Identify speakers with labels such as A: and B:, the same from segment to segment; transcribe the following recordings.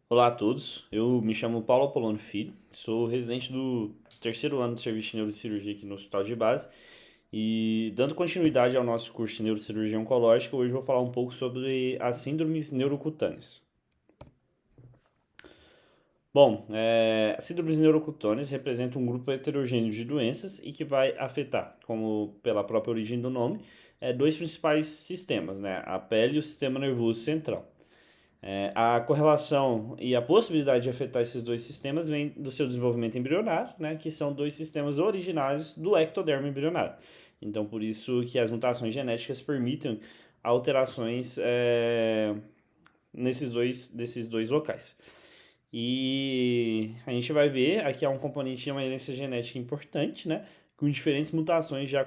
A: Olá a todos, eu me chamo Paulo Apolônio Filho, sou residente do terceiro ano de serviço de neurocirurgia aqui no Hospital de Base e dando continuidade ao nosso curso de neurocirurgia oncológica, hoje eu vou falar um pouco sobre as síndromes neurocutâneas. Bom, as síndromes neurocutâneas representam um grupo heterogêneo de doenças e que vai afetar, como pela própria origem do nome, dois principais sistemas, né? A pele e o sistema nervoso central. A correlação e a possibilidade de afetar esses dois sistemas vem do seu desenvolvimento embrionário, né, que são dois sistemas originários do ectodermo embrionário. Então, por isso que as mutações genéticas permitem alterações desses dois locais. E a gente vai ver, aqui há um componente de uma herança genética importante, né, com diferentes mutações já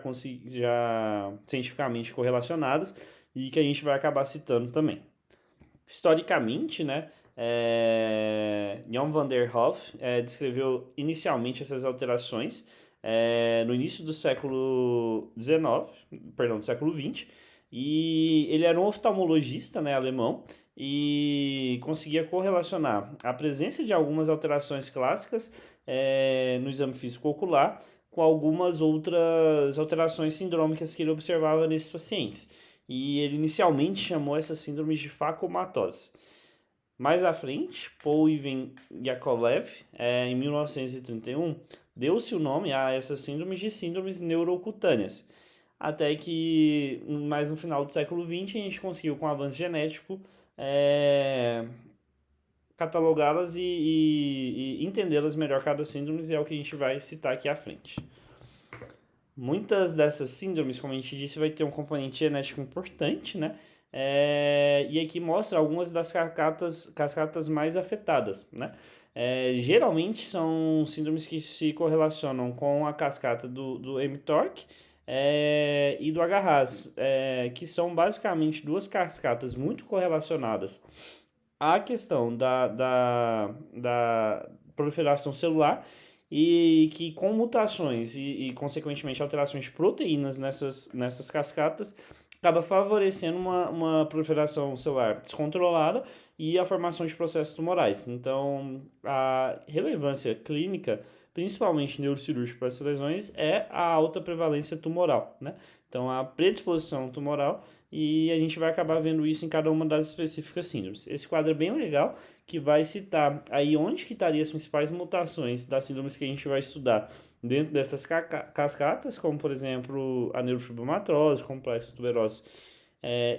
A: cientificamente correlacionadas e que a gente vai acabar citando também. Historicamente, né, Jan van der Hoff descreveu inicialmente essas alterações no início do século XIX, perdão, do século XX, e ele era um oftalmologista, né, alemão, e conseguia correlacionar a presença de algumas alterações clássicas no exame físico ocular com algumas outras alterações sindrômicas que ele observava nesses pacientes. E ele inicialmente chamou essas síndromes de facomatose. Mais à frente, Paul Ivan Yakovlev, em 1931, deu-se o nome a essas síndromes de síndromes neurocutâneas. Até que, mais no final do século XX, a gente conseguiu, com o avanço genético, catalogá-las e entendê-las melhor cada síndrome, e é o que a gente vai citar aqui à frente. Muitas dessas síndromes, como a gente disse, vai ter um componente genético importante, né? E aqui mostra algumas das cascatas mais afetadas, né? Geralmente são síndromes que se correlacionam com a cascata do mTORC e do Agarrase, que são basicamente duas cascatas muito correlacionadas à questão da proliferação celular e que com mutações consequentemente alterações de proteínas nessas cascatas acaba favorecendo uma proliferação celular descontrolada e a formação de processos tumorais. Então, a relevância clínica, principalmente neurocirúrgica para essas lesões, é a alta prevalência tumoral, né? Então, a predisposição tumoral e a gente vai acabar vendo isso em cada uma das específicas síndromes. Esse quadro é bem legal, que vai citar aí onde que estariam as principais mutações das síndromes que a gente vai estudar dentro dessas cascatas, como por exemplo a neurofibromatose, complexo tuberose,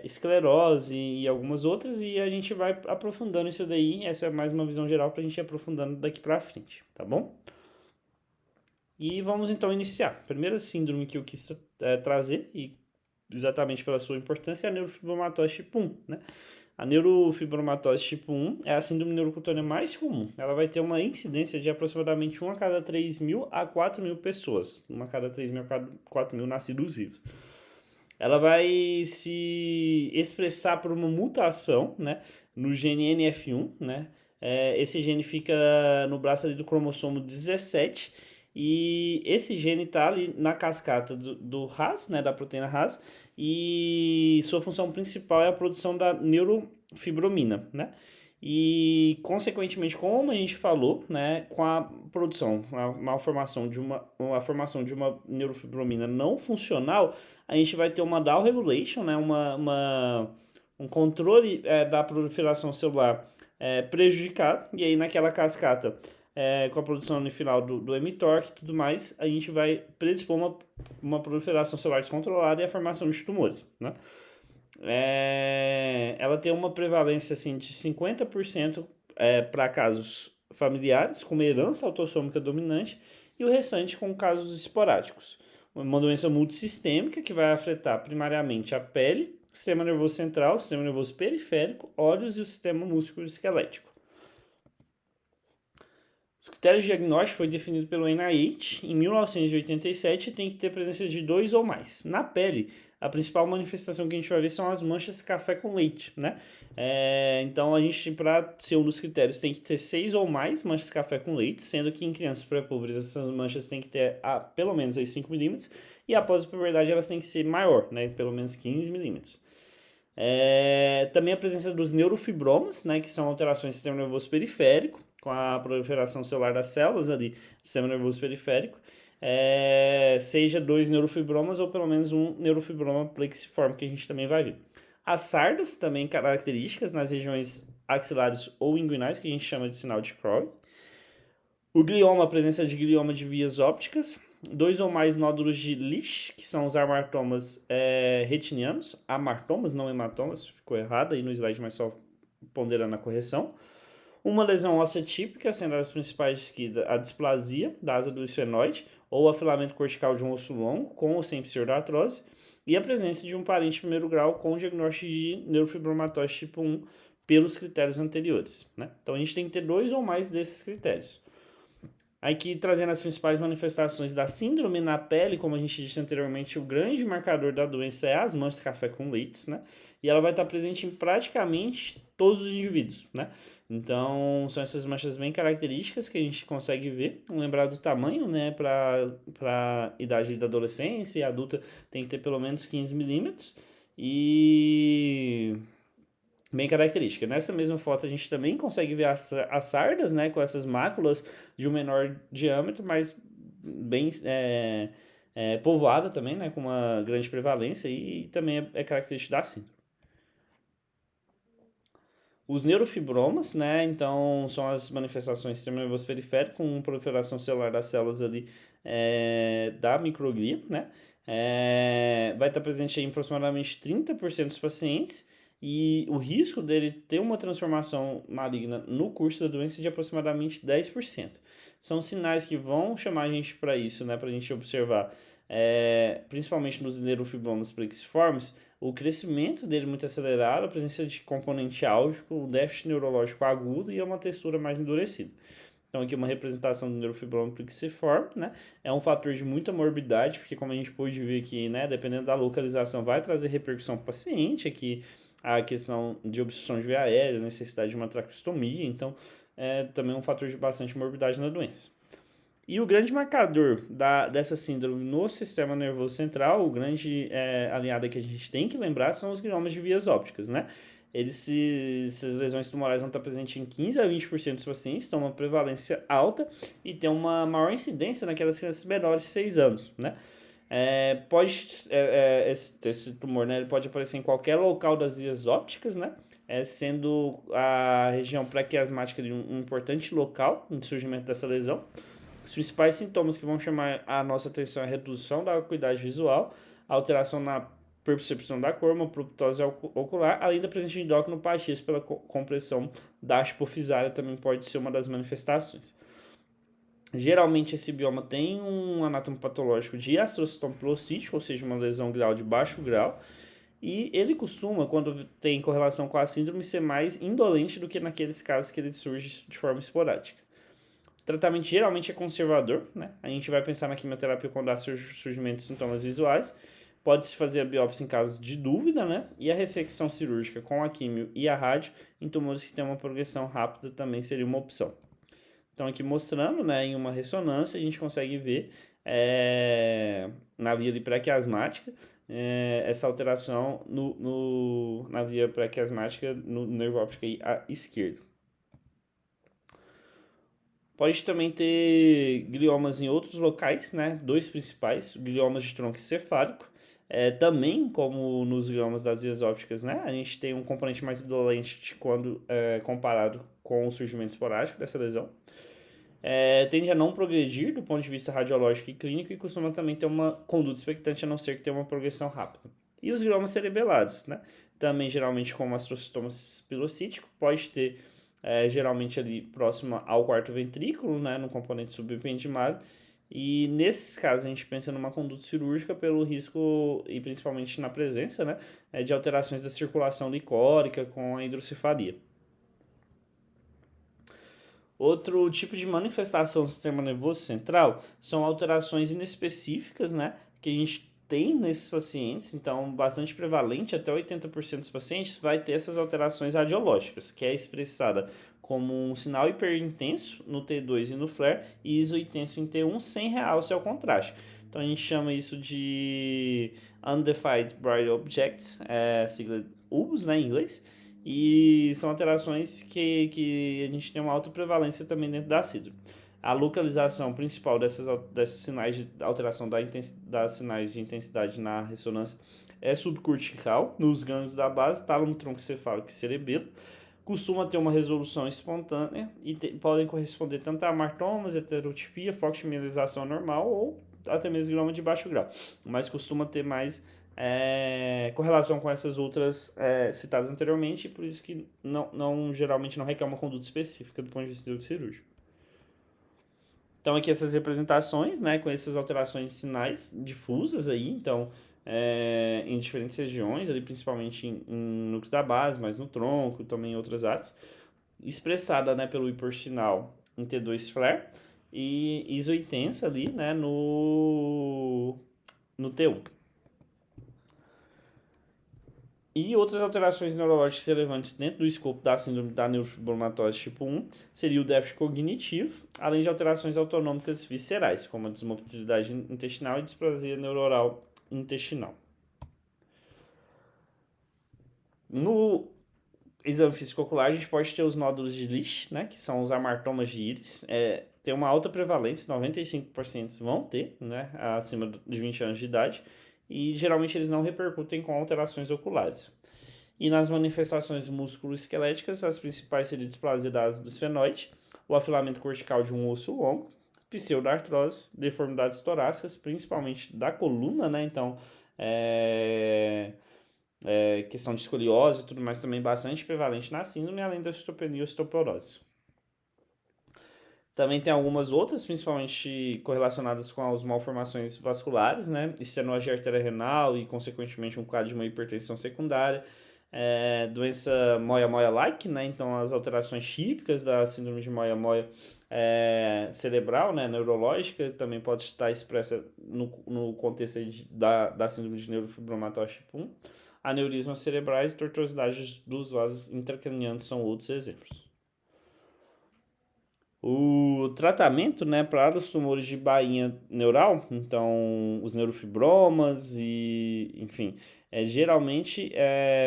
A: esclerose e algumas outras, e a gente vai aprofundando isso daí. Essa é mais uma visão geral para a gente ir aprofundando daqui para frente, tá bom? E vamos então iniciar. A primeira síndrome que eu quis trazer, e exatamente pela sua importância, é a neurofibromatose tipo 1, né? A neurofibromatose tipo 1 é a síndrome neurocutânea mais comum. Ela vai ter uma incidência de aproximadamente 1 a cada 3.000 a 4.000 pessoas. 1 a cada 3.000 a cada 4.000 nascidos vivos. Ela vai se expressar por uma mutação, né, no gene NF1, né? Esse gene fica no braço ali do cromossomo 17 e esse gene está ali na cascata do RAS, né, da proteína RAS, e sua função principal é a produção da neurofibromina, né? E, consequentemente, como a gente falou, né, com a produção, a formação de uma neurofibromina não funcional, a gente vai ter uma down regulation, né, um controle da proliferação celular prejudicado, e aí naquela cascata, com a produção no final do mTORC e tudo mais, a gente vai predispor uma proliferação celular descontrolada e a formação de tumores, né? Ela tem uma prevalência assim, de 50% para casos familiares, com uma herança autossômica dominante, e o restante com casos esporádicos. Uma doença multissistêmica que vai afetar primariamente a pele, o sistema nervoso central, o sistema nervoso periférico, olhos e o sistema músculo-esquelético. Os critérios de diagnóstico foi definido pelo NIH em 1987 e tem que ter presença de 2 ou mais. Na pele, a principal manifestação que a gente vai ver são as manchas café com leite, né? Então, a gente, para ser um dos critérios, tem que ter 6 ou mais manchas café com leite, sendo que em crianças pré-púberes essas manchas têm que ter pelo menos 5 milímetros e após a puberdade elas têm que ser maior, né? Pelo menos 15 milímetros. Também a presença dos neurofibromas, né, que são alterações do sistema nervoso periférico, com a proliferação celular das células ali do sistema nervoso periférico, seja 2 neurofibromas ou pelo menos um neurofibroma plexiforme, que a gente também vai ver. As sardas, também características nas regiões axilares ou inguinais, que a gente chama de sinal de Crowley. O glioma, a presença de glioma de vias ópticas, 2 ou mais nódulos de Lisch, que são os amartomas retinianos, amartomas, não hematomas, ficou errado aí no slide, mas só ponderando a correção. Uma lesão óssea típica, sendo as principais a displasia da asa do esfenoide, ou afilamento cortical de um osso longo, com ou sem pseudoartrose, e a presença de um parente de primeiro grau com diagnóstico de neurofibromatose tipo 1 pelos critérios anteriores, né? Então a gente tem que ter 2 ou mais desses critérios. Aqui trazendo as principais manifestações da síndrome na pele, como a gente disse anteriormente, o grande marcador da doença é as manchas de café com leite, né? E ela vai estar presente em praticamente todos os indivíduos, né? Então, são essas manchas bem características que a gente consegue ver. Lembrar do tamanho, né? Para idade da adolescência e adulta tem que ter pelo menos 15 milímetros. E bem característica. Nessa mesma foto a gente também consegue ver as sardas, né, com essas máculas de um menor diâmetro, mas bem povoada também, né, com uma grande prevalência e também é característica da síndrome. Os neurofibromas, né, então são as manifestações do sistema nervoso periférico com proliferação celular das células ali da microglia, né, vai estar presente em aproximadamente 30% dos pacientes e o risco dele ter uma transformação maligna no curso da doença é de aproximadamente 10%. São sinais que vão chamar a gente para isso, né, para a gente observar, principalmente nos neurofibromas plexiformes, o crescimento dele muito acelerado, a presença de componente álgico, o déficit neurológico agudo e uma textura mais endurecida. Então aqui uma representação do neurofibroma plexiforme, né? É um fator de muita morbidade, porque como a gente pôde ver aqui, né, dependendo da localização, vai trazer repercussão para o paciente, aqui a questão de obstrução de via aérea, necessidade de uma traqueostomia, então é também um fator de bastante morbidade na doença. E o grande marcador dessa síndrome no sistema nervoso central, o grande aliado que a gente tem que lembrar são os gliomas de vias ópticas, né? Essas lesões tumorais vão estar presentes em 15 a 20% dos pacientes, têm uma prevalência alta e tem uma maior incidência naquelas crianças menores de 6 anos, né? Esse tumor, né, ele pode aparecer em qualquer local das vias ópticas, né? Sendo a região pré-quiasmática um importante local no surgimento dessa lesão. Os principais sintomas que vão chamar a nossa atenção é a redução da acuidade visual, alteração na percepção da cor, uma proptose ocular, além da presença de endocrinopatias pela compressão da hipofisária também pode ser uma das manifestações. Geralmente esse bioma tem um anatomo patológico de astrocitoma pilocítico, ou seja, uma lesão glial de baixo grau, e ele costuma, quando tem correlação com a síndrome, ser mais indolente do que naqueles casos que ele surge de forma esporádica. O tratamento geralmente é conservador, né? A gente vai pensar na quimioterapia quando há surgimento de sintomas visuais. Pode-se fazer a biópsia em casos de dúvida, né? E a ressecção cirúrgica com a quimio e a rádio em tumores que têm uma progressão rápida também seria uma opção. Então aqui mostrando, né, em uma ressonância, a gente consegue ver na via pré-quiasmática essa alteração na via pré-quiasmática no nervo óptico aí à esquerda. Pode também ter gliomas em outros locais, né? 2 principais, gliomas de tronco encefálico. Também, como nos gliomas das vias ópticas, né? A gente tem um componente mais indolente quando comparado com o surgimento esporádico dessa lesão. Tende a não progredir do ponto de vista radiológico e clínico e costuma também ter uma conduta expectante, a não ser que tenha uma progressão rápida. E os gliomas cerebelados, né? Também geralmente como astrocitoma pilocítico, pode ter geralmente ali próxima ao quarto ventrículo, né, no componente subependimário, e nesses casos a gente pensa numa conduta cirúrgica pelo risco, e principalmente na presença, né, de alterações da circulação licórica com a hidrocefalia. Outro tipo de manifestação do sistema nervoso central são alterações inespecíficas, né, que a gente tem nesses pacientes, então bastante prevalente, até 80% dos pacientes vai ter essas alterações radiológicas, que é expressada como um sinal hiperintenso no T2 e no FLAIR e isointenso em T1 sem realce ao contraste. Então a gente chama isso de Undefined Bright Objects, sigla UBS, né, em inglês, e são alterações que a gente tem uma alta prevalência também dentro da síndrome. A localização principal desses sinais de alteração das sinais de intensidade na ressonância é subcortical, nos gânglios da base, tálamo troncocefálico e cerebelo. Costuma ter uma resolução espontânea e podem corresponder tanto a amartomas, heterotipia, foximerização normal ou até mesmo grama de baixo grau, mas costuma ter mais correlação com essas outras citadas anteriormente, e por isso que geralmente não requer uma conduta específica do ponto de vista cirúrgico. Então aqui essas representações, né, com essas alterações de sinais difusas aí, então em diferentes regiões, ali principalmente em núcleos da base, mas no tronco, também em outras áreas, expressada, né, pelo hipersinal em T2 flare e isointensa ali, né, no T1. E outras alterações neurológicas relevantes dentro do escopo da síndrome da neurofibromatose tipo 1 seria o déficit cognitivo, além de alterações autonômicas viscerais, como a desmotilidade intestinal e displasia neuronal intestinal. No exame físico ocular, a gente pode ter os nódulos de Lisch, né, que são os amartomas de íris. Tem uma alta prevalência, 95% vão ter, né, acima de 20 anos de idade, e geralmente eles não repercutem com alterações oculares. E nas manifestações musculoesqueléticas, as principais seriam displasia da asa do esfenoide, o afilamento cortical de um osso longo, pseudoartrose, deformidades torácicas, principalmente da coluna, né? Então, questão de escoliose e tudo mais também bastante prevalente na síndrome, além da osteopenia e osteoporose. Também tem algumas outras, principalmente correlacionadas com as malformações vasculares, né? Estenose artéria renal e, consequentemente, um quadro de uma hipertensão secundária. Doença moya-moya-like, né? Então, as alterações típicas da síndrome de moya-moya cerebral, né? Neurológica, também pode estar expressa no contexto da síndrome de neurofibromatose tipo 1. Aneurismas cerebrais e tortuosidades dos vasos intracranianos são outros exemplos. O tratamento, né, para os tumores de bainha neural, então os neurofibromas e, enfim, geralmente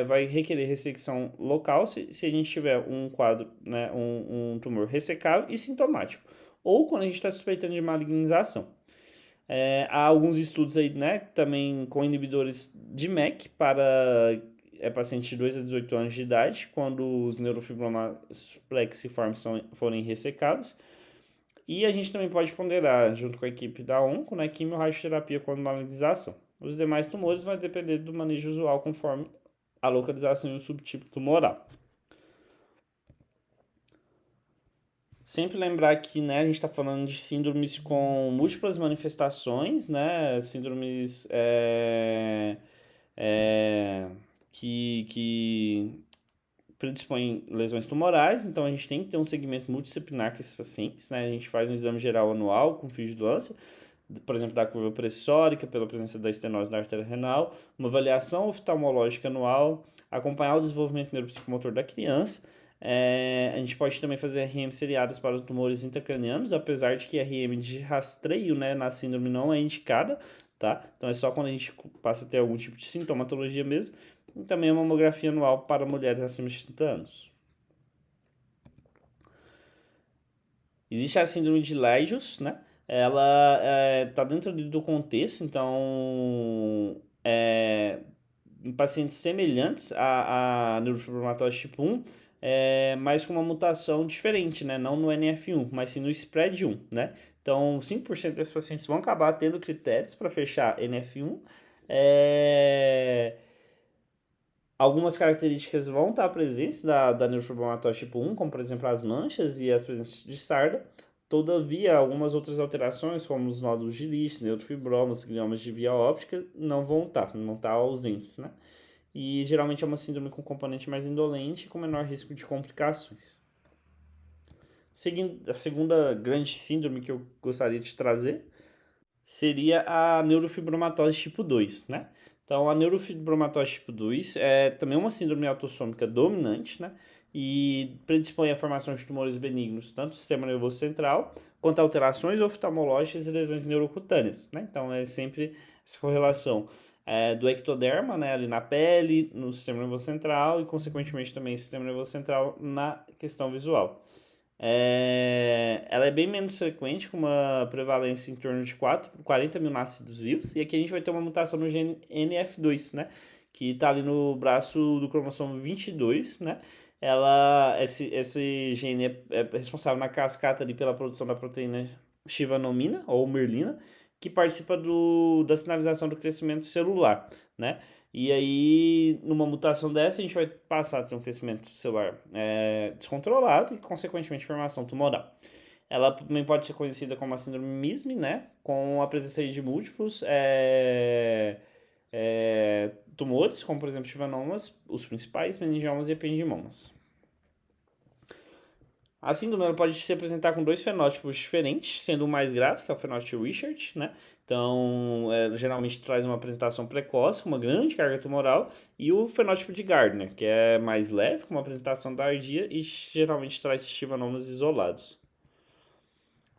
A: vai requerer ressecção local se a gente tiver um quadro, né, um tumor ressecável e sintomático, ou quando a gente está suspeitando de malignização. Há alguns estudos aí, né, também com inibidores de MEK para pacientes de 2 a 18 anos de idade, quando os neurofibromas plexiformes forem ressecados. E a gente também pode ponderar, junto com a equipe da ONCO, né, quimio-radioterapia quando malignização. Os demais tumores vai depender do manejo usual conforme a localização e o subtipo tumoral. Sempre lembrar que, né, a gente está falando de síndromes com múltiplas manifestações, né, síndromes que predispõem lesões tumorais, então a gente tem que ter um segmento multidisciplinar com esses pacientes, né, a gente faz um exame geral anual com vigilância, por exemplo, da curva pressórica, pela presença da estenose da artéria renal, uma avaliação oftalmológica anual, acompanhar o desenvolvimento neuropsicomotor da criança. A gente pode também fazer RM seriadas para os tumores intracranianos, apesar de que RM de rastreio, né, na síndrome não é indicada, tá? Então é só quando a gente passa a ter algum tipo de sintomatologia mesmo. E também a mamografia anual para mulheres acima de 30 anos. Existe a síndrome de Legius, né? Ela está dentro do contexto, então em pacientes semelhantes à neurofibromatose tipo 1, mas com uma mutação diferente, né? Não no NF1, mas sim no SPRED1, né? Então, 5% desses pacientes vão acabar tendo critérios para fechar NF1. Algumas características vão estar presentes da neurofibromatose tipo 1, como por exemplo as manchas e as presenças de sarda. Todavia, algumas outras alterações, como os nódulos de Lisch, neurofibromas, gliomas de via óptica, não vão estar ausentes, né? E geralmente é uma síndrome com componente mais indolente e com menor risco de complicações. Seguindo, a segunda grande síndrome que eu gostaria de trazer seria a neurofibromatose tipo 2, né? Então, a neurofibromatose tipo 2 é também uma síndrome autossômica dominante, né? E predispõe à formação de tumores benignos, tanto do sistema nervoso central, quanto a alterações oftalmológicas e lesões neurocutâneas, né? Então, é sempre essa correlação do ectoderma, né, ali na pele, no sistema nervoso central e, consequentemente, também sistema nervoso central na questão visual. Ela é bem menos frequente, com uma prevalência em torno de 40 mil nascidos vivos, e aqui a gente vai ter uma mutação no gene NF2, né, que está ali no braço do cromossomo 22, né, esse gene é responsável na cascata ali pela produção da proteína chivanomina, ou mirlina, que participa da sinalização do crescimento celular, né, e aí, numa mutação dessa, a gente vai passar a ter um crescimento celular descontrolado e, consequentemente, formação tumoral. Ela também pode ser conhecida como a síndrome MISM, né? Com a presença de múltiplos tumores, como, por exemplo, tivanomas, os principais, meningiomas e ependimomas. A síndrome ela pode se apresentar com dois fenótipos diferentes, sendo o mais grave, que é o fenótipo Richard, né? Então, geralmente traz uma apresentação precoce, com uma grande carga tumoral, e o fenótipo de Gardner, que é mais leve, com uma apresentação tardia e geralmente traz tivanomas isolados.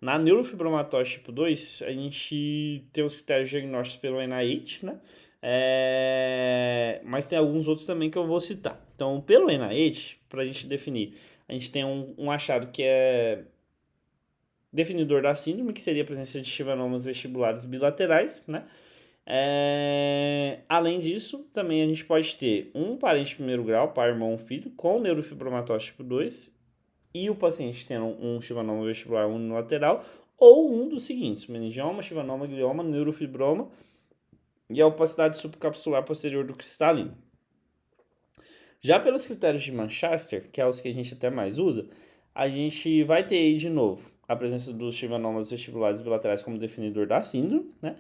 A: Na neurofibromatose tipo 2, a gente tem os critérios diagnósticos pelo NIH, né? Mas tem alguns outros também que eu vou citar. Então, pelo NIH, para a gente definir, a gente tem um achado que é definidor da síndrome, que seria a presença de tivanomas vestibulares bilaterais, né? Além disso, também a gente pode ter um parente de primeiro grau, pai, irmão, filho, com neurofibromatose tipo 2, e o paciente tendo um chivanoma vestibular unilateral, ou um dos seguintes: meningioma, chivanoma, glioma, neurofibroma e a opacidade subcapsular posterior do cristalino. Já pelos critérios de Manchester, que é os que a gente até mais usa, a gente vai ter aí de novo a presença dos chivanomas vestibulares bilaterais como definidor da síndrome, né?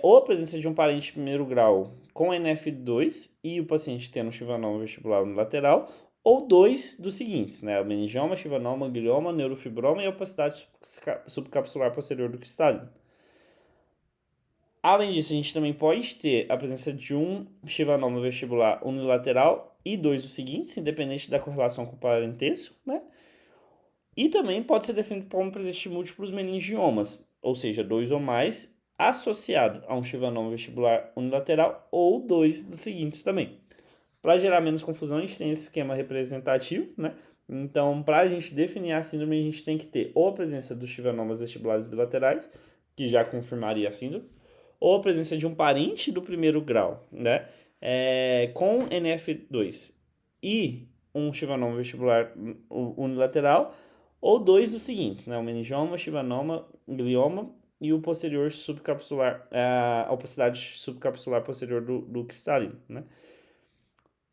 A: Ou a presença de um parente de primeiro grau com NF2 e o paciente tendo um chivanoma vestibular unilateral, ou dois dos seguintes, né? O meningioma, chivanoma, glioma, neurofibroma e a opacidade subcapsular posterior do cristalino. Além disso, a gente também pode ter a presença de um chivanoma vestibular unilateral e dois dos seguintes, independente da correlação com o parentesco, né? E também pode ser definido como presença de múltiplos meningiomas, ou seja, dois ou mais, associado a um chivanoma vestibular unilateral ou dois dos seguintes também. Para gerar menos confusão, a gente tem esse esquema representativo, né? Então, para a gente definir a síndrome, a gente tem que ter ou a presença dos chivanomas vestibulares bilaterais, que já confirmaria a síndrome, ou a presença de um parente do primeiro grau, né? Com NF2 e um chivanoma vestibular unilateral, ou dois dos seguintes, né? O meningioma, chivanoma, glioma e o posterior subcapsular, a opacidade subcapsular posterior do cristalino, né?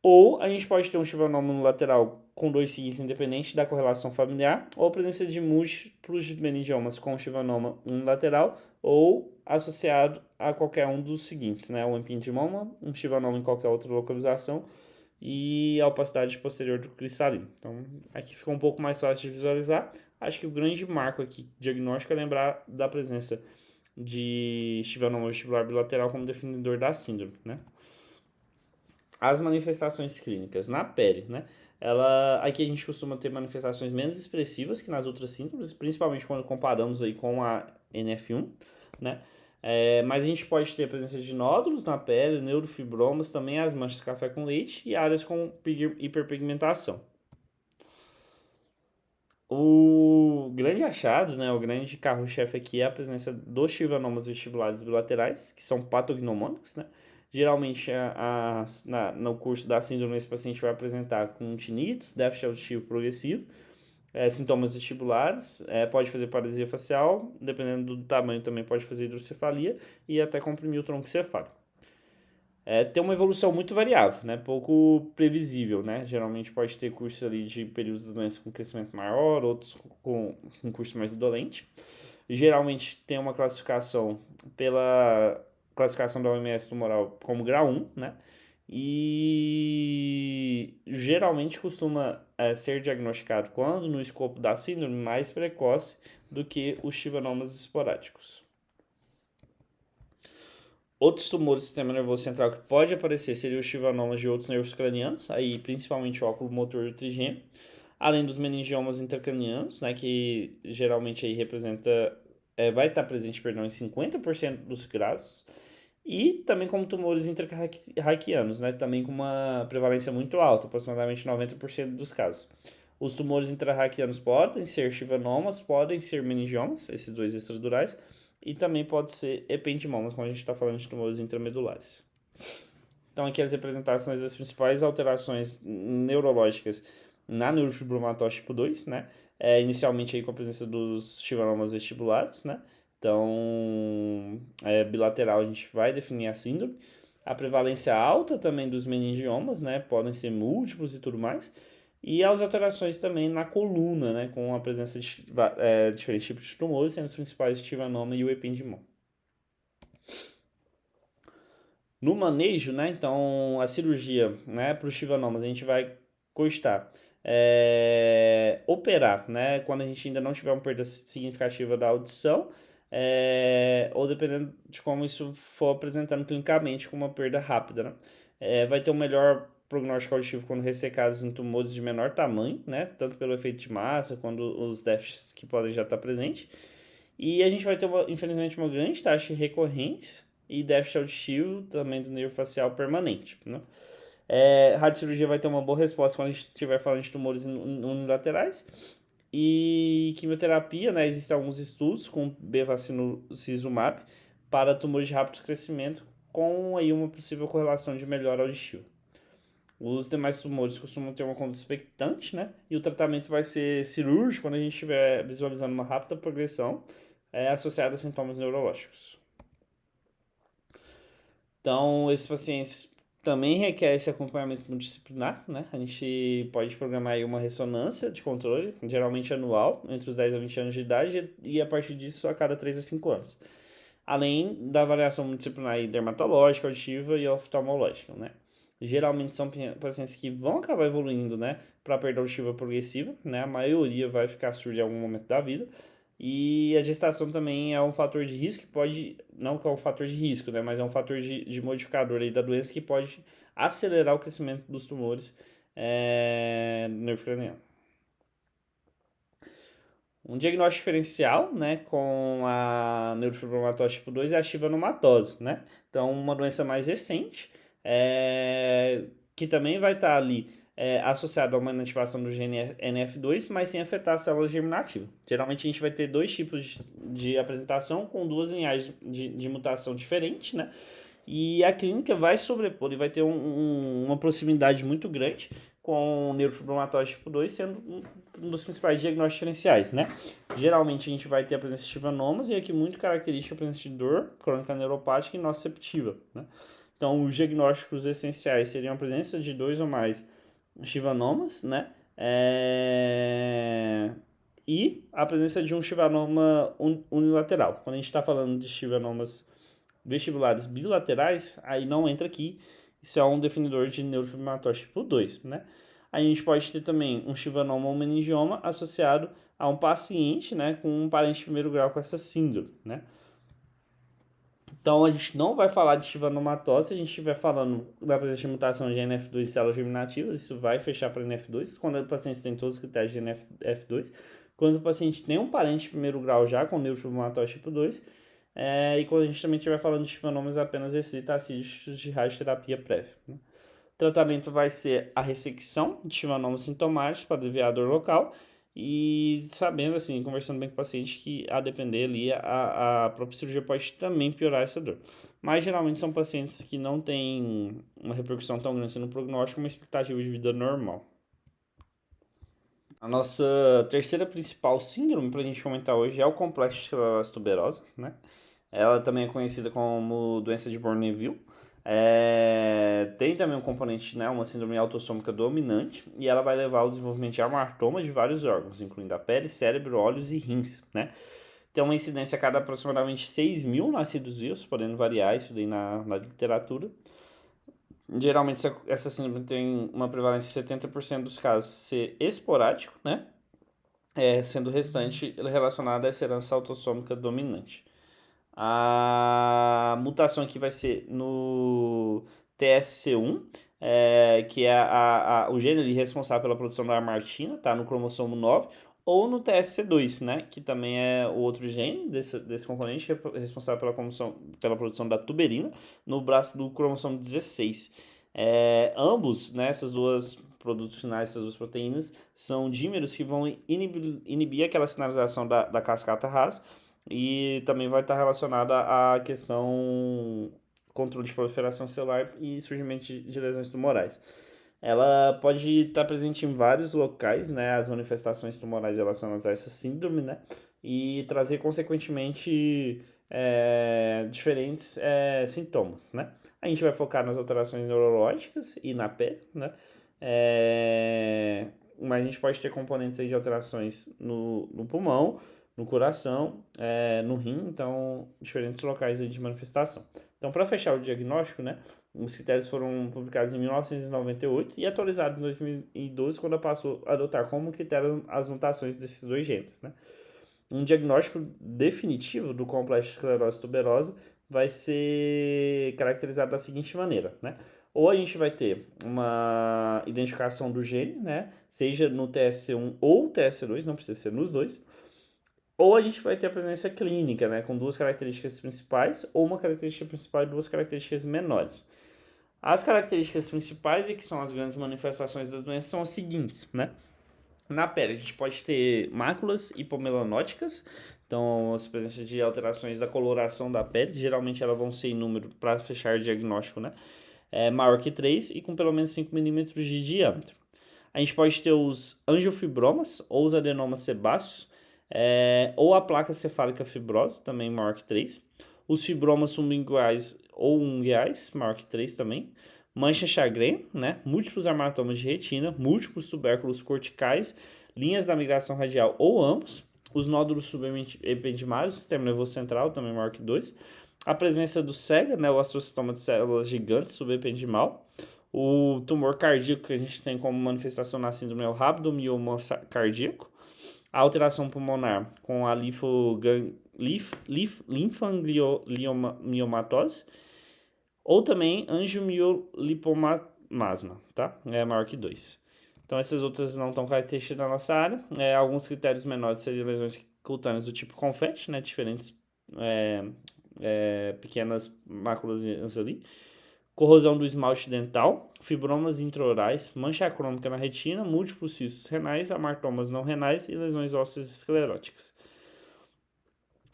A: Ou a gente pode ter um chivanoma unilateral com dois seguintes independentes da correlação familiar, ou a presença de múltiplos meningiomas com chivanoma unilateral, ou associado a qualquer um dos seguintes, né? Um ependimoma, um chivanoma em qualquer outra localização e a opacidade posterior do cristalino. Então, aqui fica um pouco mais fácil de visualizar. Acho que o grande marco aqui diagnóstico é lembrar da presença de chivanoma vestibular bilateral como definidor da síndrome, né? As manifestações clínicas na pele, né? Aqui a gente costuma ter manifestações menos expressivas que nas outras síndromes, principalmente quando comparamos aí com a NF1, né? Mas a gente pode ter a presença de nódulos na pele, neurofibromas, também as manchas de café com leite e áreas com hiperpigmentação. O grande achado, né, o grande carro-chefe aqui é a presença dos chivanomas vestibulares bilaterais, que são patognomônicos, né? Geralmente, no curso da síndrome, esse paciente vai apresentar com tinitos, déficit auditivo progressivo, sintomas vestibulares, pode fazer paralisia facial, dependendo do tamanho também pode fazer hidrocefalia e até comprimir o tronco cefálico. Tem uma evolução muito variável, né? Pouco previsível, né? Geralmente pode ter cursos ali de períodos de doença com crescimento maior, outros com curso mais indolente. Geralmente tem uma classificação pela classificação da OMS tumoral como grau 1, né? E geralmente costuma ser diagnosticado quando no escopo da síndrome mais precoce do que os chivanomas esporádicos. Outros tumores do sistema nervoso central que pode aparecer seriam os chivanomas de outros nervos cranianos, aí principalmente o óculo motor e o trigêmeo, além dos meningiomas intracranianos, né, que geralmente aí vai estar presente, perdão, em 50% dos casos, E também como tumores intrarraquianos, né? Também com uma prevalência muito alta, aproximadamente 90% dos casos. Os tumores intrarraquianos podem ser schwannomas, podem ser meningiomas, esses dois extradurais, e também pode ser ependimomas, quando a gente está falando de tumores intramedulares. Então, aqui as representações das principais alterações neurológicas na neurofibromatose tipo 2, né? Inicialmente aí com a presença dos schwannomas vestibulares, né? Então, bilateral a gente vai definir a síndrome. A prevalência alta também dos meningiomas, né? Podem ser múltiplos e tudo mais. E as alterações também na coluna, né? Com a presença de diferentes tipos de tumores, sendo os principais o schwannoma e o ependimoma. No manejo, né? Então, a cirurgia, né? Para os schwannomas, a gente vai costar operar, né? Quando a gente ainda não tiver uma perda significativa da audição, ou dependendo de como isso for apresentando clinicamente com uma perda rápida, né? Vai ter um melhor prognóstico auditivo quando ressecados em tumores de menor tamanho, né? Tanto pelo efeito de massa quanto os déficits que podem já estar presentes. E a gente vai ter, infelizmente, uma grande taxa de recorrência e déficit auditivo também do nervo facial permanente, né? Radiocirurgia vai ter uma boa resposta quando a gente estiver falando de tumores unilaterais. E quimioterapia, né? Existem alguns estudos com bevacizumab para tumores de rápido crescimento, com aí uma possível correlação de melhora auditiva. Os demais tumores costumam ter uma conduta expectante, né? E o tratamento vai ser cirúrgico quando a gente estiver visualizando uma rápida progressão associada a sintomas neurológicos. Então, esses pacientes também requerem esse acompanhamento multidisciplinar, né? A gente pode programar aí uma ressonância de controle, geralmente anual, entre os 10 a 20 anos de idade, e a partir disso a cada 3 a 5 anos. Além da avaliação multidisciplinar dermatológica, auditiva e oftalmológica, né? Geralmente são pacientes que vão acabar evoluindo, né, para perda auditiva progressiva, né? A maioria vai ficar surda em algum momento da vida. E a gestação também é um fator de risco que pode, não que é um fator de risco, né, mas é um fator de modificador aí da doença que pode acelerar o crescimento dos tumores no nervo craniano. Um diagnóstico diferencial, né, com a neurofibromatose tipo 2 é a schwannomatose, né? Então, uma doença mais recente, que também vai estar ali associada a uma inativação do gene NF2, mas sem afetar as células germinativas. Geralmente, a gente vai ter dois tipos de apresentação com duas linhagens de mutação diferentes, né? E a clínica vai sobrepor e vai ter uma proximidade muito grande com neurofibromatose tipo 2 sendo um dos principais diagnósticos diferenciais, né? Geralmente a gente vai ter a presença de schwannomas e aqui muito característica a presença de dor crônica neuropática e nociceptiva, né? Então, os diagnósticos essenciais seriam a presença de 2 ou mais schwannomas, né? E a presença de um schwannoma unilateral. Quando a gente está falando de schwannomas vestibulares bilaterais, aí não entra aqui. Isso é um definidor de neurofibromatose tipo 2, né? A gente pode ter também um schwannoma ou meningioma associado a um paciente, né, com um parente de primeiro grau com essa síndrome, né? Então, a gente não vai falar de schwannomatose se a gente estiver falando da presença de mutação de NF2 células germinativas, isso vai fechar para NF2, quando o paciente tem todos os critérios de NF2. Quando o paciente tem um parente de primeiro grau já com neurofibromatose tipo 2, e quando a gente também estiver falando de schwannomas apenas restrita a sítios de radioterapia prévia, né? O tratamento vai ser a ressecção de schwannomas sintomáticos para aliviar a dor local e sabendo, assim, conversando bem com o paciente que a depender ali, a própria cirurgia pode também piorar essa dor. Mas geralmente são pacientes que não têm uma repercussão tão grande no prognóstico, uma expectativa de vida normal. A nossa terceira principal síndrome para a gente comentar hoje é o complexo de esclerose tuberosa, né? Ela também é conhecida como doença de Bournonville. Tem também um componente, né, uma síndrome autossômica dominante, e ela vai levar ao desenvolvimento de amartomas de vários órgãos, incluindo a pele, cérebro, olhos e rins, né? Tem uma incidência a cada aproximadamente 6 mil nascidos vivos, podendo variar isso daí na literatura. Geralmente essa síndrome tem uma prevalência de 70% dos casos ser esporádico, né? Sendo o restante relacionado a essa herança autossômica dominante. A mutação aqui vai ser no TSC1, que é o gene responsável pela produção da armartina, tá no cromossomo 9. ou no TSC2, né, que também é o outro gene desse componente responsável pela produção da tuberina no braço do cromossomo 16. Ambos, né, essas duas produtos finais, essas duas proteínas, são dímeros que vão inibir aquela sinalização da cascata Ras e também vai estar relacionada à questão controle de proliferação celular e surgimento de lesões tumorais. Ela pode estar presente em vários locais, né, as manifestações tumorais relacionadas a essa síndrome, né, e trazer, consequentemente, diferentes sintomas, né. A gente vai focar nas alterações neurológicas e na pele, né, mas a gente pode ter componentes aí de alterações no pulmão, no coração, no rim, então, diferentes locais aí de manifestação. Então, para fechar o diagnóstico, né, os critérios foram publicados em 1998 e atualizados em 2012, quando passou a adotar como critério as mutações desses dois genes, né. Um diagnóstico definitivo do complexo de esclerose tuberosa vai ser caracterizado da seguinte maneira, né? Ou a gente vai ter uma identificação do gene, né? Seja no TSC1 ou TSC2, não precisa ser nos dois. Ou a gente vai ter a presença clínica, né? Com duas características principais, ou uma característica principal e duas características menores. As características principais, e que são as grandes manifestações da doença, são as seguintes, né? Na pele, a gente pode ter máculas hipomelanóticas, então as presenças de alterações da coloração da pele, geralmente elas vão ser em número para fechar o diagnóstico, né? Maior que 3 e com pelo menos 5 milímetros de diâmetro. A gente pode ter os angiofibromas ou os adenomas sebáceos, ou a placa cefálica fibrosa, também maior que 3. Os fibromas sublinguais ou ungueais, maior que 3 também. Mancha Chagré, né? Múltiplos hematomas de retina, múltiplos tubérculos corticais, linhas da migração radial ou ambos, os nódulos subepidimários, sistema nervoso central, também maior que 2, a presença do SEGA, né? O astrocitoma de células gigantes subepidimal, o tumor cardíaco que a gente tem como manifestação na síndrome é o rabdomioma cardíaco, a alteração pulmonar com a linfangliomatose, ou também angiomiolipomasma, tá? É maior que 2. Então, essas outras não estão características da nossa área. Alguns critérios menores seriam lesões cutâneas do tipo confete, né? Diferentes pequenas máculas ali. Corrosão do esmalte dental, fibromas intraorais, mancha crônica na retina, múltiplos cistos renais, amartomas não renais e lesões ósseas escleróticas.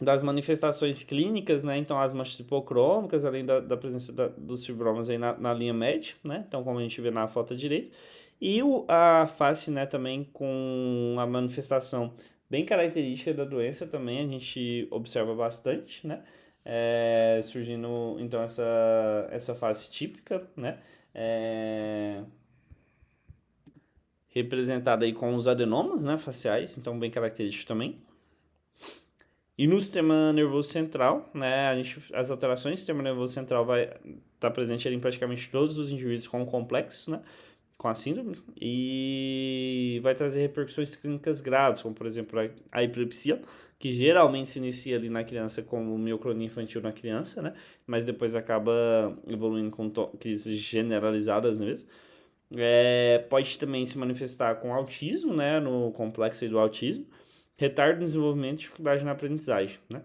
A: Das manifestações clínicas, né, então as manchas hipocrômicas, além da presença dos fibromas aí na linha média, né, então como a gente vê na foto à direita, e a face, né, também com a manifestação bem característica da doença também, a gente observa bastante, né, surgindo então essa face típica, né, representada aí com os adenomas, né, faciais, então bem característico também. E no sistema nervoso central, né, as alterações do sistema nervoso central vai estar presente ali em praticamente todos os indivíduos com complexos, né, com a síndrome, e vai trazer repercussões clínicas graves, como por exemplo a epilepsia, que geralmente se inicia ali na criança como mioclonia infantil na criança, né, mas depois acaba evoluindo com crises generalizadas mesmo. Pode também se manifestar com autismo, né, no complexo do autismo, retardo no desenvolvimento e dificuldade na aprendizagem, né?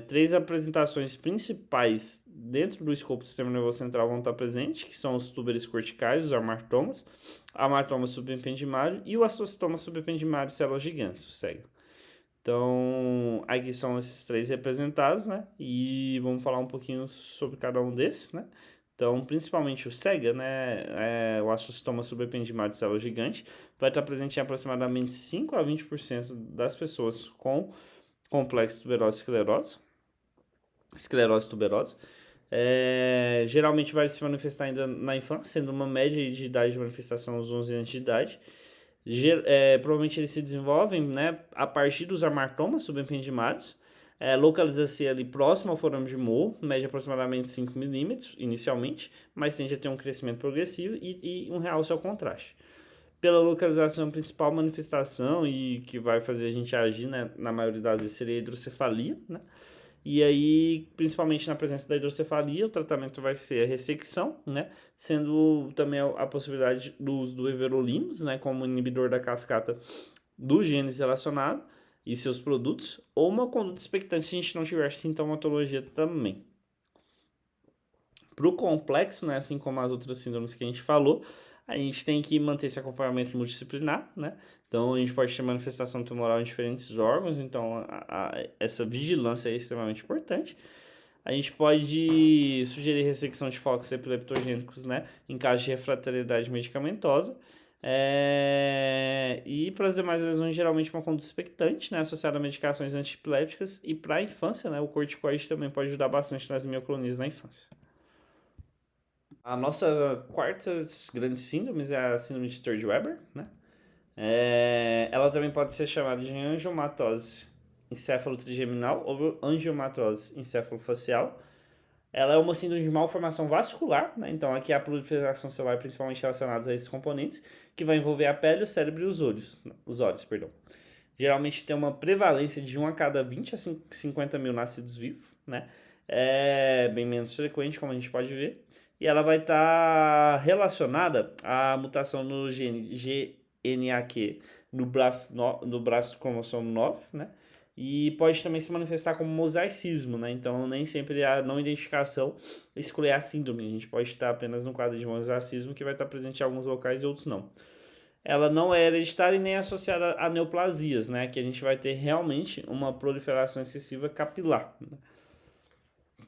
A: 3 apresentações principais dentro do escopo do sistema nervoso central vão estar presentes, que são os túberes corticais, os amartomas, amartoma subependimário e o astrocitoma subependimário células gigantes, o SEG. Então, aqui são esses 3 representados, né? E vamos falar um pouquinho sobre cada um desses, né? Então, principalmente o SEGA, né, o astrocitoma subependimário de célula gigante, vai estar presente em aproximadamente 5 a 20% das pessoas com complexo esclerose tuberosa. Geralmente vai se manifestar ainda na infância, sendo uma média de idade de manifestação aos 11 anos de idade. Provavelmente eles se desenvolvem, né, a partir dos amartomas subependimários, localiza-se ali próximo ao forame de Moore, mede aproximadamente 5 milímetros inicialmente, mas tende a ter um crescimento progressivo e um realce ao contraste. Pela localização principal, manifestação e que vai fazer a gente agir, né, na maioria das vezes seria a hidrocefalia, né? E aí, principalmente na presença da hidrocefalia, o tratamento vai ser a ressecção, né? Sendo também a possibilidade do uso do everolimus, né, como inibidor da cascata do genes relacionado e seus produtos, ou uma conduta expectante se a gente não tiver sintomatologia também. Para o complexo, né, assim como as outras síndromes que a gente falou, a gente tem que manter esse acompanhamento multidisciplinar, né? Então, a gente pode ter manifestação tumoral em diferentes órgãos, então essa vigilância é extremamente importante. A gente pode sugerir ressecção de focos epileptogênicos, né, em caso de refratariedade medicamentosa. E para as demais lesões, geralmente uma conduta expectante, né, associada a medicações antiepiléticas. E para a infância, né, o corticoide também pode ajudar bastante nas mioclonias na infância. A nossa quarta grande síndrome é a síndrome de Sturge-Weber, né? Ela também pode ser chamada de angiomatose encefalotrigeminal ou angiomatose encefalofacial. Ela é uma síndrome de malformação vascular, né? Então aqui a proliferação celular principalmente relacionada a esses componentes, que vai envolver a pele, o cérebro e os olhos, perdão. Geralmente tem uma prevalência de 1 a cada 20 a 50 mil nascidos vivos, né? É bem menos frequente, como a gente pode ver. E ela vai estar relacionada à mutação no gene GNAQ no braço do cromossomo 9, né? E pode também se manifestar como mosaicismo, né? Então, nem sempre a não identificação exclui a síndrome. A gente pode estar apenas no quadro de mosaicismo, que vai estar presente em alguns locais e outros não. Ela não é hereditária e nem associada a neoplasias, né? Que a gente vai ter realmente uma proliferação excessiva capilar, né?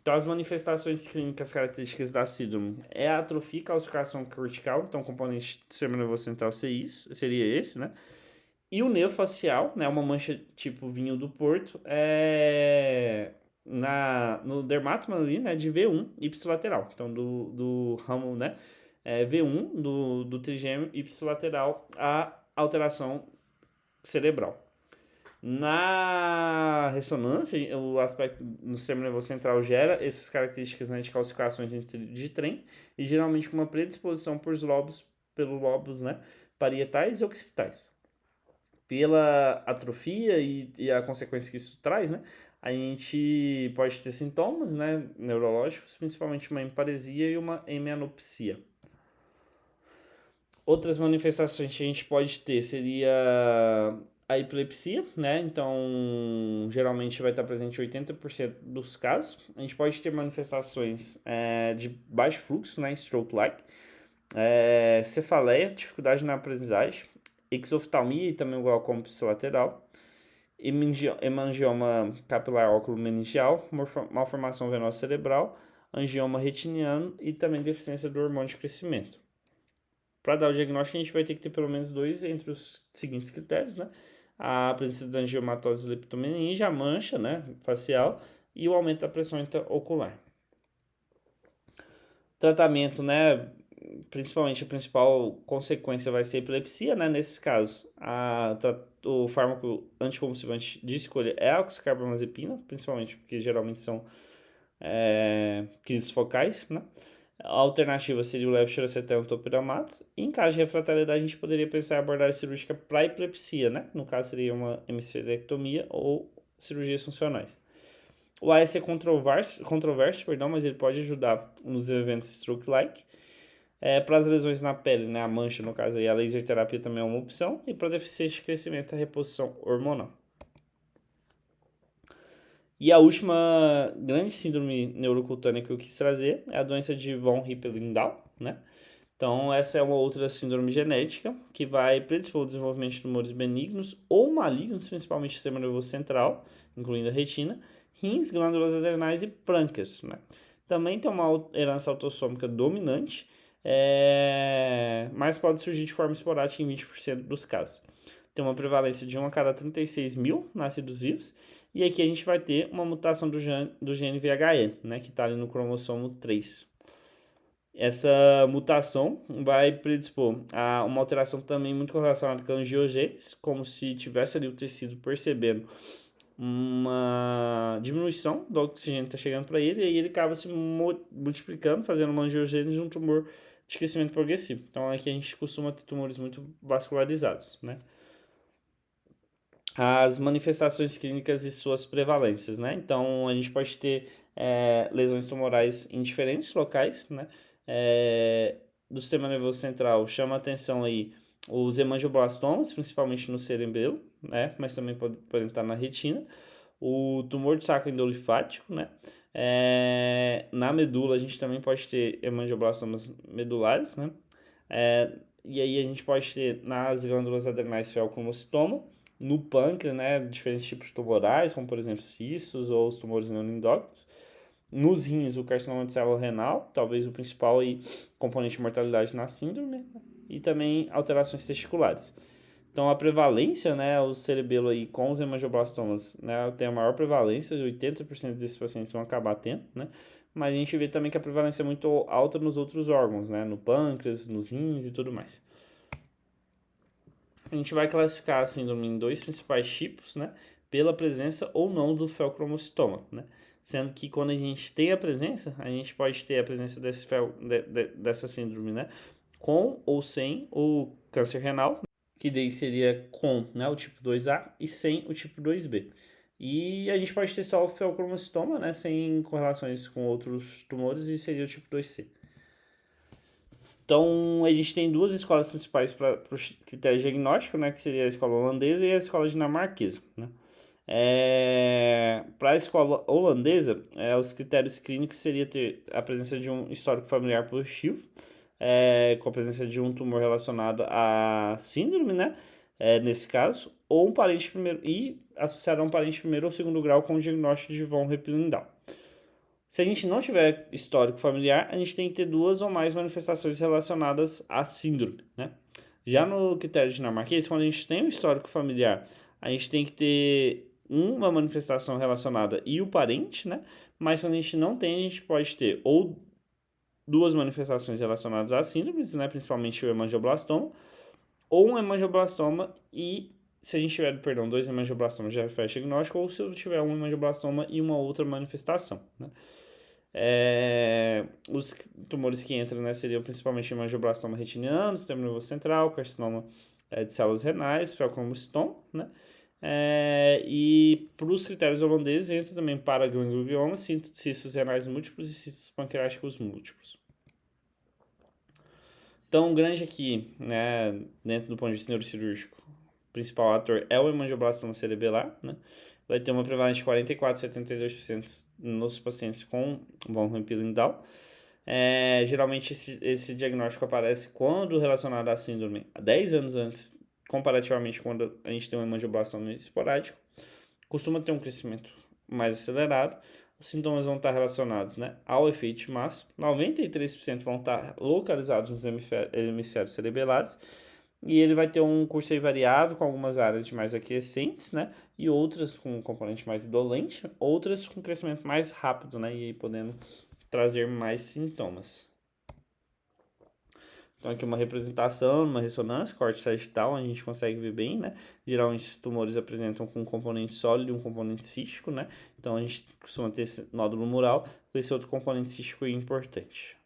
A: Então, as manifestações clínicas características da síndrome é a atrofia e calcificação cortical, então o componente do sistema nervoso central seria esse, né? E o nervo facial, né, uma mancha tipo vinho do Porto, no dermatoma ali, né, de V1 ipsilateral. Então, do ramo, né, V1 do trigêmeo ipsilateral, a alteração cerebral. Na ressonância, o aspecto no sistema nervoso central gera essas características, né, de calcificações de trem e geralmente com uma predisposição pelos lobos, né, parietais e occipitais. Pela atrofia e a consequência que isso traz, né, a gente pode ter sintomas, né, neurológicos, principalmente uma hemiparesia e uma hemianopsia. Outras manifestações que a gente pode ter seria a epilepsia, né? Então, geralmente vai estar presente em 80% dos casos. A gente pode ter manifestações de baixo fluxo, né? Stroke-like, cefaleia, dificuldade na aprendizagem, exoftalmia e também o glaucoma ipsilateral, hemangioma capilar óculo-meningeal, malformação venosa cerebral, angioma retiniano e também deficiência do hormônio de crescimento. Para dar o diagnóstico, a gente vai ter que ter pelo menos 2 entre os seguintes critérios, né? A presença da angiomatose leptomeninge, a mancha, né, facial e o aumento da pressão intraocular. Tratamento, né, principalmente a principal consequência vai ser a epilepsia, né? Nesses casos, o fármaco anticonvulsivante de escolha é a oxcarbamazepina, principalmente porque geralmente são crises focais, né? A alternativa seria o levetiracetam topiramato. E em caso de refratariedade, a gente poderia pensar em abordagem cirúrgica para epilepsia, né? No caso, seria uma hemispherectomia ou cirurgias funcionais. O AS é controverso, mas ele pode ajudar nos eventos stroke-like. Para as lesões na pele, né? A mancha, no caso, aí, a laser terapia também é uma opção. E para deficiência de crescimento, a reposição hormonal. E a última grande síndrome neurocutânea que eu quis trazer é a doença de von Hippel-Lindau, né? Então, essa é uma outra síndrome genética que vai predispor ao desenvolvimento de tumores benignos ou malignos, principalmente no sistema nervoso central, incluindo a retina, rins, glândulas adrenais e pâncreas, né? Também tem uma herança autossômica dominante, mas pode surgir de forma esporádica em 20% dos casos. Tem uma prevalência de 1 a cada 36 mil nascidos vivos. E aqui a gente vai ter uma mutação do gene VHE, né, que está ali no cromossomo 3. Essa mutação vai predispor a uma alteração também muito relacionada com a angiogênese, como se tivesse ali o tecido percebendo uma diminuição do oxigênio que está chegando para ele, e aí ele acaba se multiplicando, fazendo uma angiogênese de um tumor de crescimento progressivo. Então aqui a gente costuma ter tumores muito vascularizados, né? As manifestações clínicas e suas prevalências, né? Então, a gente pode ter lesões tumorais em diferentes locais, né? Do sistema nervoso central, chama atenção aí os hemangioblastomas, principalmente no cerebelo, né? Mas também podem estar na retina. O tumor de saco endolinfático, né? Na medula a gente também pode ter hemangioblastomas medulares, né? E aí a gente pode ter nas glândulas adrenais feocromocitoma, no pâncreas, né? Diferentes tipos tumorais, como por exemplo cistos ou os tumores neuroendócrinos. Nos rins, o carcinoma de célula renal, talvez o principal aí, componente de mortalidade na síndrome, né? E também alterações testiculares. Então, a prevalência, né, o cerebelo aí com os hemangioblastomas, né, tem a maior prevalência, 80% desses pacientes vão acabar tendo, né, mas a gente vê também que a prevalência é muito alta nos outros órgãos, né, no pâncreas, nos rins e tudo mais. A gente vai classificar a síndrome em dois principais tipos, né, pela presença ou não do feocromocitoma, né, sendo que quando a gente tem a presença, a gente pode ter a presença dessa síndrome, né, com ou sem o câncer renal, que daí seria com, né, o tipo 2A e sem o tipo 2B. E a gente pode ter só o feocromocitoma, né, sem correlações com outros tumores, e seria o tipo 2C. Então, a gente tem duas escolas principais para o critério diagnóstico, né, que seria a escola holandesa e a escola dinamarquesa, né. Para a escola holandesa, os critérios clínicos seria ter a presença de um histórico familiar positivo, com a presença de um tumor relacionado à síndrome, né? Nesse caso, ou um parente primeiro e associado a um parente primeiro ou segundo grau com o diagnóstico de von Hippel-Lindau. Se a gente não tiver histórico familiar, a gente tem que ter duas ou mais manifestações relacionadas à síndrome, né? Já no critério dinamarquês, quando a gente tem um histórico familiar, a gente tem que ter uma manifestação relacionada e o parente, né? Mas quando a gente não tem, a gente pode ter ou duas manifestações relacionadas a síndromes, né, principalmente o hemangioblastoma, ou um hemangioblastoma e, se a gente tiver, perdão, dois hemangioblastomas já refere diagnóstico, ou se eu tiver um hemangioblastoma e uma outra manifestação, né. Os tumores que entram, né, seriam principalmente hemangioblastoma retiniano, sistema nervoso central, carcinoma de células renais, feocromocitoma, né. E para os critérios holandeses entra também paraganglioma, cistos renais múltiplos e cistos pancreáticos múltiplos. Então, grande aqui, né, dentro do ponto de vista neurocirúrgico, o principal ator é o hemangioblastoma cerebelar, né? Vai ter uma prevalência de 44 a 72% nos pacientes com von Hippel-Lindau. Geralmente esse diagnóstico aparece quando relacionado à síndrome 10 anos antes, comparativamente quando a gente tem um hemangioblastoma esporádico. Costuma ter um crescimento mais acelerado. Os sintomas vão estar relacionados, né, ao efeito de massa. 93% vão estar localizados nos hemisférios cerebelares. E ele vai ter um curso aí variável, com algumas áreas de mais aquiescentes, né? E outras com um componente mais indolente, outras com crescimento mais rápido, né? E aí podendo trazer mais sintomas. Então aqui uma representação, uma ressonância, corte sagital, a gente consegue ver bem, né? Geralmente esses tumores apresentam com um componente sólido e um componente cístico, né? Então a gente costuma ter esse nódulo mural com esse outro componente cístico importante.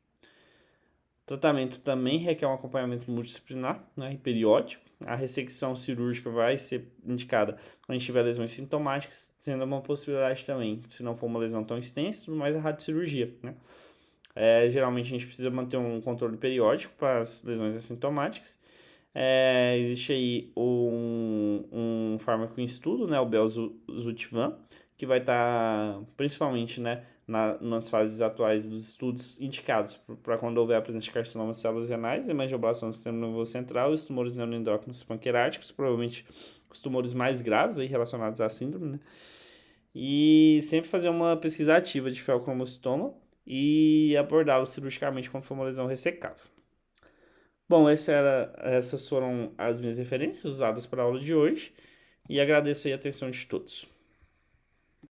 A: O tratamento também requer um acompanhamento multidisciplinar, né, e periódico. A ressecção cirúrgica vai ser indicada quando a gente tiver lesões sintomáticas, sendo uma possibilidade também, se não for uma lesão tão extensa, tudo mais a radiocirurgia, né? Geralmente a gente precisa manter um controle periódico para as lesões assintomáticas. Existe aí um fármaco em estudo, né, o belzutifan, que vai estar principalmente, né, nas fases atuais dos estudos indicados para quando houver a presença de carcinoma de células renais, hemangioblastomas do sistema nervoso central e os tumores neuroendócrinos pancreáticos, provavelmente os tumores mais graves aí relacionados à síndrome, né? E sempre fazer uma pesquisa ativa de feocromocitoma e abordá-lo cirurgicamente quando for uma lesão ressecável. Bom, essas foram as minhas referências usadas para a aula de hoje e agradeço aí a atenção de todos.